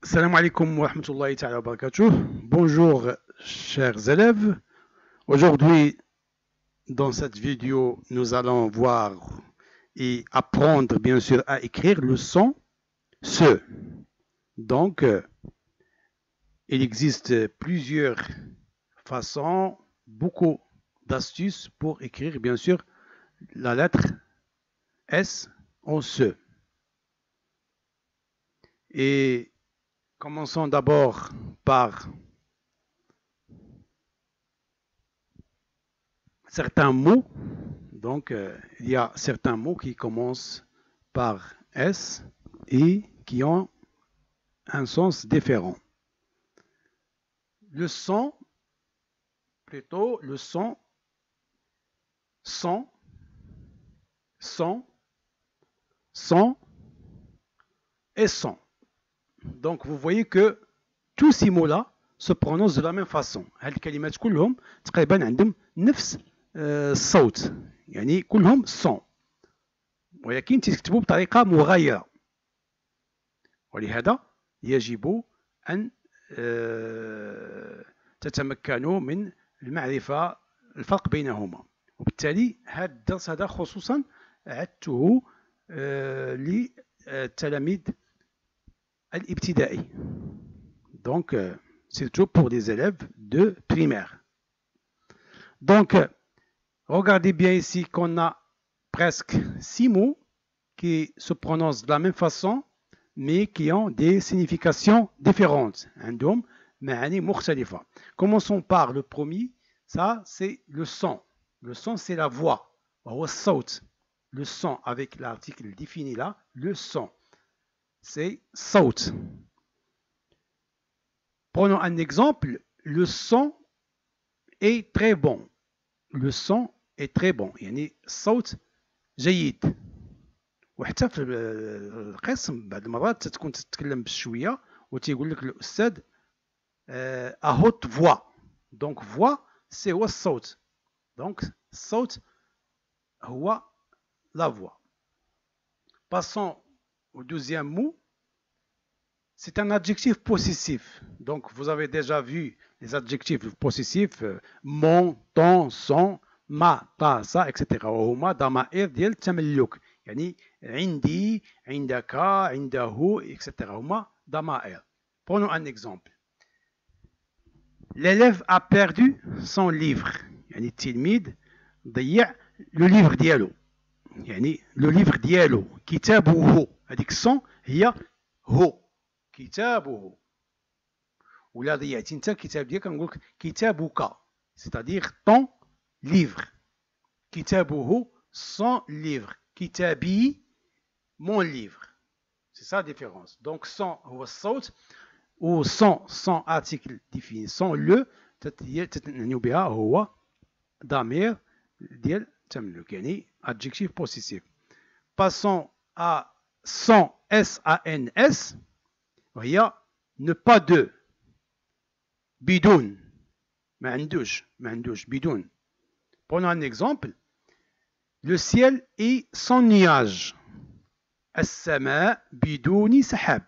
Salam alaikum wa rahmatullahi ta'ala wa barakatuh. Bonjour chers élèves. Aujourd'hui, dans cette vidéo, nous allons voir et apprendre bien sûr à écrire le son SE. Donc, il existe plusieurs façons, beaucoup d'astuces pour écrire bien sûr la lettre S en SE. Et commençons d'abord par certains mots. Donc, il y a certains mots qui commencent par S et qui ont un sens différent. Le son, plutôt, le son, son, son, son et son. Donc, vous voyez que tous ces mots-là se prononcent de la même façon. هاد الكلمات كلهم تقريبا عندهم نفس الصوت، يعني كلهم son، ولكن تكتبوا بطريقة مغايرة، ولهذا يجب أن تتمكنوا من المعرفة الفرق بينهما. وبالتالي هذا الدرس هذا خصوصا عدته للتلاميذ الابتدائي. Donc, surtout pour des élèves de primaire. Donc, regardez bien ici qu'on a presque 6 mots qui se prononcent de la même façon, mais qui ont des significations différentes. عندهم معاني مختلفة. Commençons par le premier. Ça, c'est le son. Le son, c'est la voix. وهو الصوت. Le son avec l'article défini là, le son. C'est صوت. Prenons un exemple. Le son est très bon. Le son est très bon. يعني الصوت جيد. وحتى في القسم بعض المرات تكون تتكلم بشويه وتيقول لك الاستاذ هوت فوا. دونك فوا سي هو الصوت. دونك الصوت هو لا فوا. Passons au deuxième mot. C'est un adjectif possessif. Donc, vous avez déjà vu les adjectifs possessifs mon, ton, son, ma, ta, sa, etc. وهما ضمائر ديال التملك. يعني عندي، عندك، عنده, etc. هما ضمائر. Prenons un exemple. L'élève a perdu son livre. يعني التلميذ ضيع le livre ديالو. يعني le livre ديالو كتابه. هذيك son هي هو. كتابه. ولا ضيعتي انت الكتاب ديالك كنقول لك كتابك، c'est-à-dire ton livre. كتابه son livre. كتابي mon livre. C'est ça la différence. Donc son هو الصوت، و son article défini son le تتعنيو بها هو ضمير ديال التملك، يعني adjectif possessif. Passons à son S-A-N-S وهي ne pas de. بدون. ما عندوش بدون. Prenons un exemple. Le ciel est sans nuage. السماء بدون سحاب.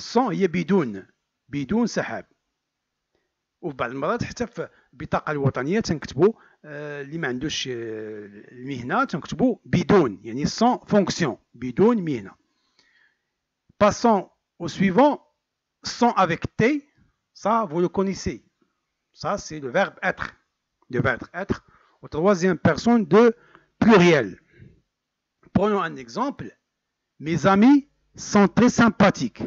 sans هي بدون سحاب. وفي بعض المرات حتى في البطاقة الوطنية تنكتبوا اللي ما عندوش المهنة تنكتبوا بدون، يعني sans fonction، بدون مهنة. Passons au suivant. Sans avec T, ça vous le connaissez. Ça c'est le verbe être. Le verbe être au troisième personne de pluriel. Prenons un exemple. Mes amis sont très sympathiques.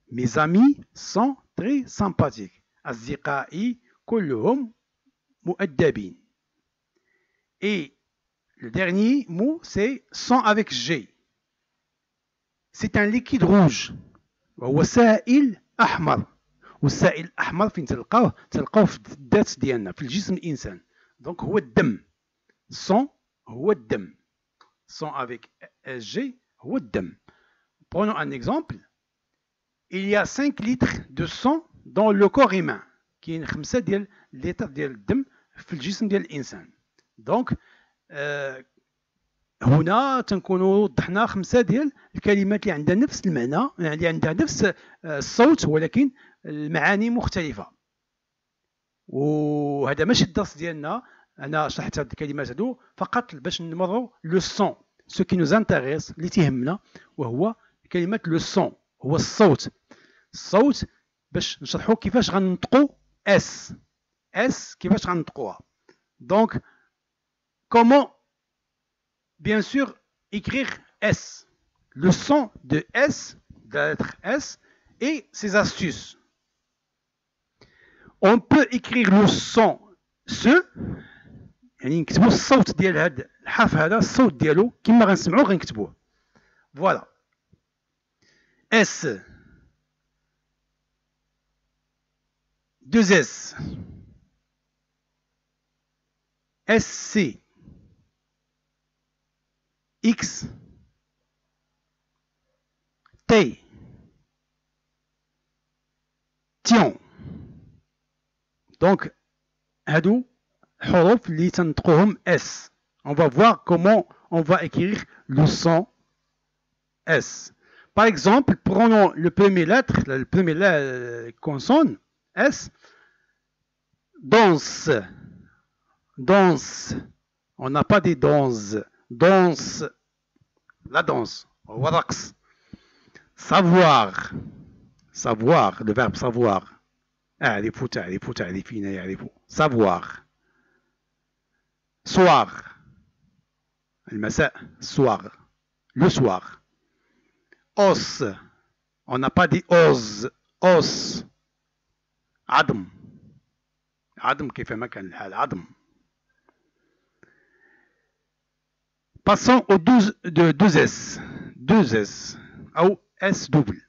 Mes amis sont très sympathiques. أصدقائي كلهم مؤدبين. Et le dernier mot c'est sans avec G. C'est un liquide rouge. وهو سائل أحمر. والسائل الأحمر فين تلقاوه في الذات ديالنا في الجسم الإنسان. دونك هو الدم. son هو الدم. son avec G هو الدم. Prenons un exemple. Il y a 5 litres de sang dans le corps humain. كاين 5 ديال لتر ديال الدم في الجسم ديال الإنسان. دونك هنا تنكونوا وضحنا 5 ديال الكلمات اللي عندها نفس المعنى، اللي عندها نفس الصوت ولكن المعاني مختلفة. وهذا ماشي الدرس ديالنا، انا شرحت هاد الكلمات هادو فقط باش نمروا لو سون، سو كي نوز انتريس، اللي تيهمنا وهو كلمة لو سون، هو الصوت. الصوت باش نشرحوا كيفاش غنطقوا اس كيفاش غنطقوها. دونك comment bien sûr écrire S, le son de S, de la lettre S, et ses astuces. On peut écrire le son ce، يعني نكتبوا الصوت ديال هذا الحرف هذا، الصوت ديالو كما غنسمعوا غنكتبوه. فوالا S 2S SC X T Tion. Donc هادو حروف اللي تنطقوهم S. On va voir comment on va écrire le son S. Par exemple, prenons le premier lettre, le premier consonne S. Danse. Danse. On n'a pas dit danse. Danse. La danse. Waraks. Savoir. Savoir. Le verbe savoir. أعرف تعرف تعرفين يعرف. Savoir. Soir. المساء. Soir. Le soir. Os. On n'a pas dit os. Os. عظم. عظم كيفما كان الحال عظم. Passons au 2S. 2S. Ou S double.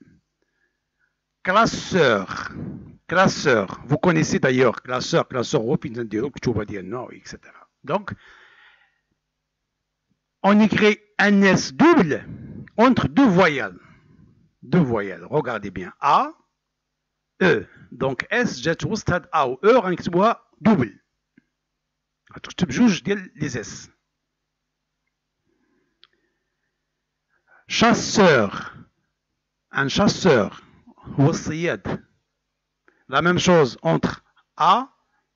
Classeur. Classeur. Vous connaissez d'ailleurs classeur. Classeur, etc. Donc, on écrit un S double entre deux voyelles. Deux voyelles. Regardez bien. A, E. Donc, S جات وسط هاد A و E غنكتبوها double. غتكتب جوج ديال les S. Chasseur. Un chasseur. هو الصياد. La même chose entre A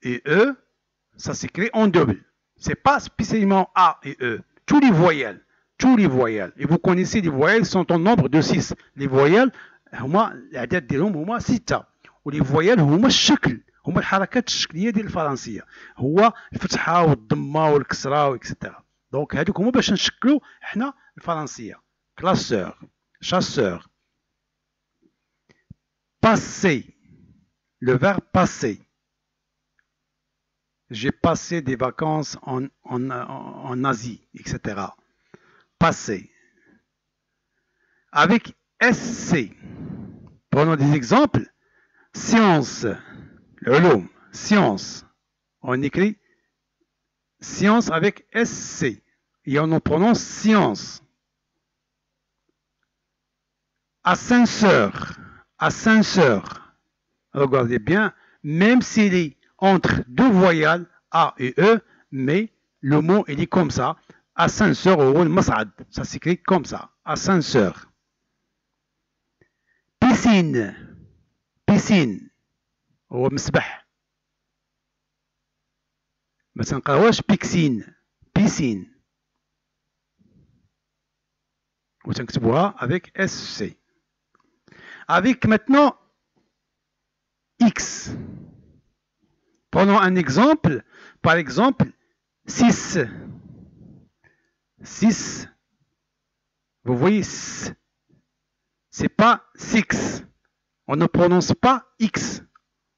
et E, ça s'écrit en double. C'est pas spécialement A et E. Tous les voyelles. Tous les voyelles. Et vous connaissez les voyelles sont en nombre de 6. Les voyelles, هما الأعداد ديالهم هما 6. ولي فويال هما الشكل، هما الحركات الشكليه ديال الفرنسيه، هو الفتحه والضمه والكسره واكسترا. دونك هذوك هما باش نشكلوا حنا الفرنسيه. كلاسور، شاسور. passer, le verbe passer. J'ai passé des vacances en Asie, etc. Passer. Avec SC, prenons des exemples. Science, l'ulum, science. On écrit science avec SC et on en prononce science. Ascenseur, ascenseur. Regardez bien, même s'il est entre deux voyelles A et E, mais le mot il est comme ça. Ascenseur ou mas'ad, ça s'écrit comme ça. Ascenseur. Piscine. Piscine هو مسبح، ما تنقراوهاش بيكسين، بيسين وتنكتبوها avec SC. Avec maintenant X. Prenons un exemple, par exemple 6. 6. Vous voyez, c'est pas 6. On ne prononce pas X,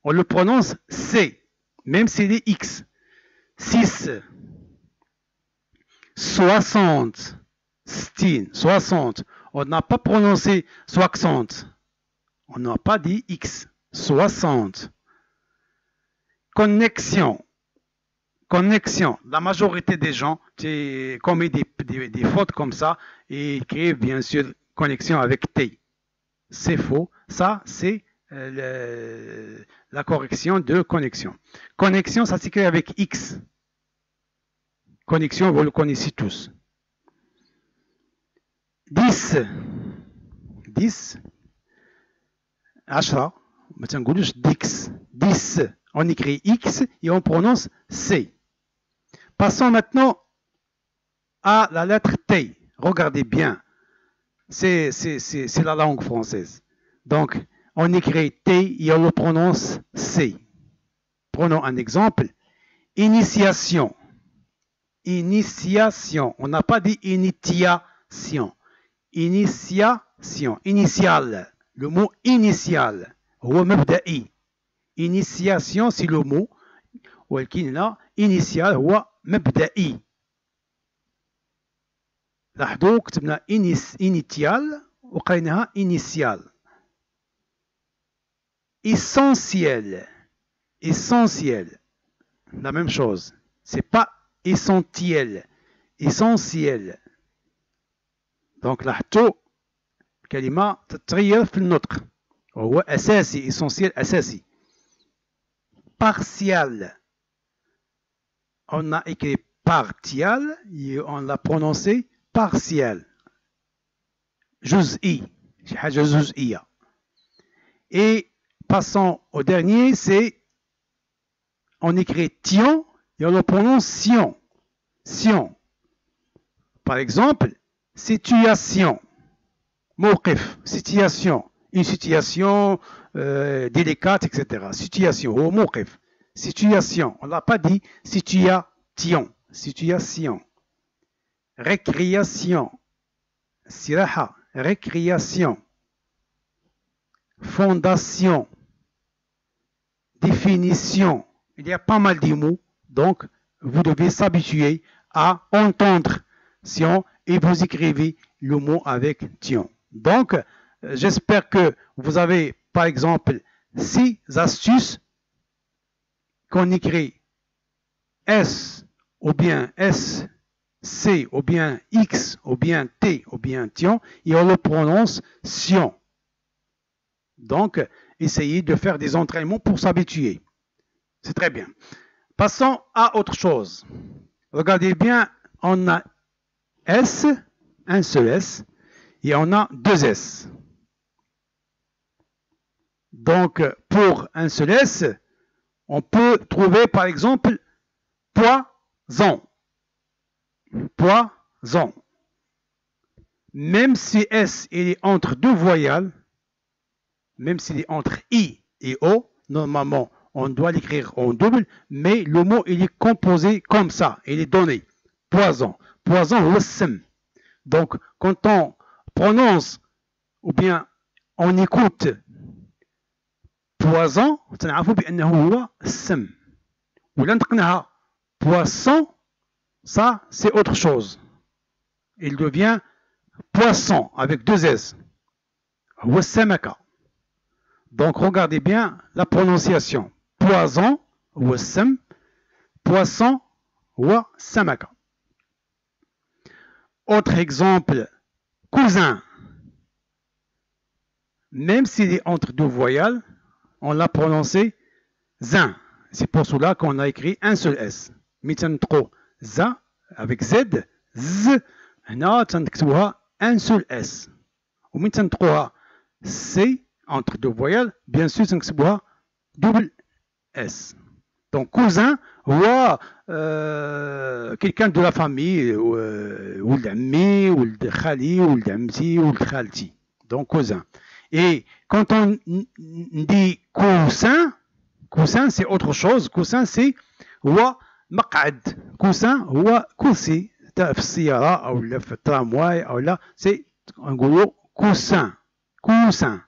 on le prononce C, même s'il est X. 6, 60, 60. On n'a pas prononcé 60. On n'a pas dit X. 60. Connexion. Connexion. La majorité des gens commettent des fautes comme ça et écrivent bien sûr connexion avec T. C'est faux. Ça, c'est la correction de connexion. Connexion, ça s'écrit avec X. Connexion, vous le connaissez tous. 10 10 10 ما تنقولوش dix 10 on écrit X et on prononce C. Passons maintenant à la lettre T. Regardez bien, c'est la langue française. Donc, on écrit T et on le prononce C. Prenons un exemple. Initiation. Initiation. On n'a pas dit initiation. Initiation. Initial. Le mot initial. هو مبدئي. Initiation, c'est le mot. ولكن هنا initial هو مبدئي. لاحظوا كتبنا initial وقريناها initial. Essentiel. Essentiel. La même chose. C'est pas essentiel. Essentiel. Donc لاحظتوا الكلمة تتغير في النطق. وهو أساسي. Essentiel أساسي. Partial. On a écrit partial et on l'a prononcé partial. جزئي. شي حاجة جزئية. Et passons au dernier, c'est on écrit tion et on le prononce sion. Sion. Par exemple, situation. موقف. Situation. Une situation délicate, etc. Situation. Ou موقف. Situation. On n'a pas dit situation. Situation. Récréation. Siraha. Récréation. Fondation. Définition. Il y a pas mal de mots, donc vous devez s'habituer à entendre sion et vous écrivez le mot avec tion. Donc, j'espère que vous avez, par exemple, 6 astuces qu'on écrit S ou bien S, C ou bien X ou bien T ou bien tion et on le prononce sion. Donc, essayez de faire des entraînements pour s'habituer. C'est très bien. Passons à autre chose. Regardez bien, on a S, un seul S, et on a deux S. Donc, pour un seul S, on peut trouver par exemple poison. Poison. Même si S il est entre deux voyelles, même s'il est entre I et O, normalement, on doit l'écrire en double, mais le mot, il est composé comme ça, il est donné. Poison. Poison, wassam. Donc, quand on prononce, ou bien on écoute poison, تنعرفوا بأنه هو السم. ولا نطقناها poisson, ça, c'est autre chose. Il devient poisson, avec deux S. هو السمكة. Donc, regardez bien la prononciation. Poison, ou sem, poisson, ou samaka. Autre exemple, cousin. Même s'il est entre deux voyelles, on l'a prononcé zin. C'est pour cela qu'on a écrit un seul S. Mitantro za avec Z, z, un seul S. Ou mitantro C entre deux voyelles, bien sûr, c'est double S. Donc, cousin, ou quelqu'un de la famille, ou l'ami, ou le khali, ou l'amti, ou le khalti. Donc, cousin. Et quand on dit coussin, coussin, c'est autre chose. Coussin, c'est wa maq'ad. Coussin, wa kursi. في السيارة أو في الترامواي أو لا, c'est un gros coussin. Coussin.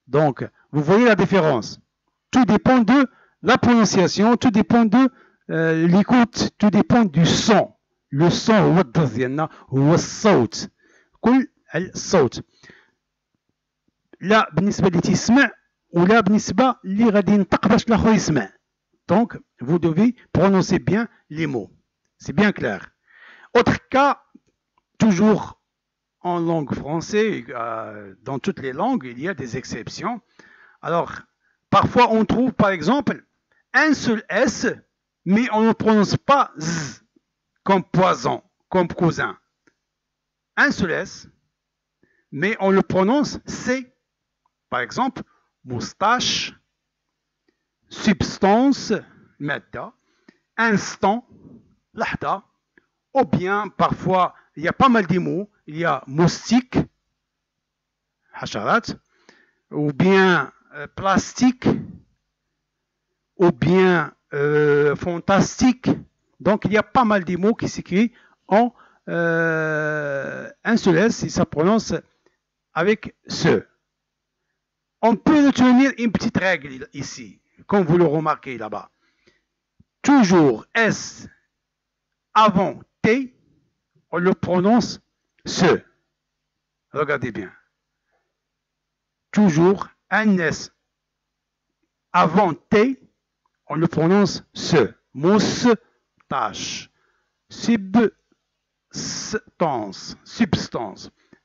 Donc, vous voyez la différence. Tout dépend de la prononciation, tout dépend de l'écoute, tout dépend du son. Le son هو الضغط ديالنا هو الصوت. كل الصوت. لا بالنسبة اللي تسمع ولا بالنسبة اللي غادي ينطق باش الآخر يسمع. Donc, vous devez prononcer bien les mots. C'est bien clair. Autre cas, toujours en langue française, dans toutes les langues, il y a des exceptions. Alors, parfois on trouve par exemple un seul S, mais on ne prononce pas Z, comme poison, comme cousin. Un seul S, mais on le prononce C. Par exemple, moustache, substance, madda, instant, lahda, ou bien parfois il y a pas mal de mots, il y a moustique, hasharat, ou bien plastique, ou bien fantastique. Donc il y a pas mal de mots qui s'écrivent en un seul S, et ça prononce avec ce. On peut retenir une petite règle ici, comme vous le remarquez là-bas. Toujours S avant T, on le prononce ce. Regardez bien. Toujours un S avant T, on le prononce ce. Moustache, substance,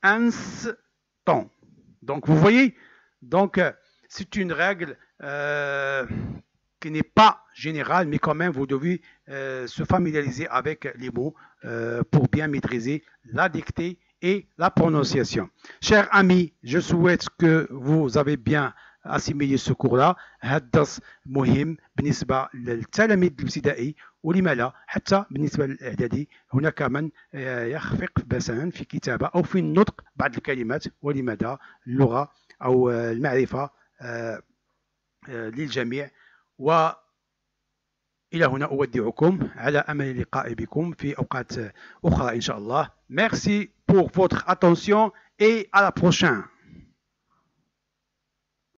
instant. Donc vous voyez, donc c'est une règle qui n'est pas générale, mais quand même vous devez se familiariser avec les mots pour bien maîtriser la dictée et la prononciation. Chers amis, je souhaite que vous avez bien assimilé ce cours-là. هذا الدرس مهم بالنسبة للتلاميذ الابتدائي، ولما لا حتى بالنسبة للإعدادي. هناك من يخفق مثلا في كتابة أو في النطق بعض الكلمات، ولماذا اللغة أو المعرفة للجميع. وإلى هنا أودعكم على أمل اللقاء بكم في أوقات أخرى إن شاء الله. Merci pour votre attention et à la prochaine.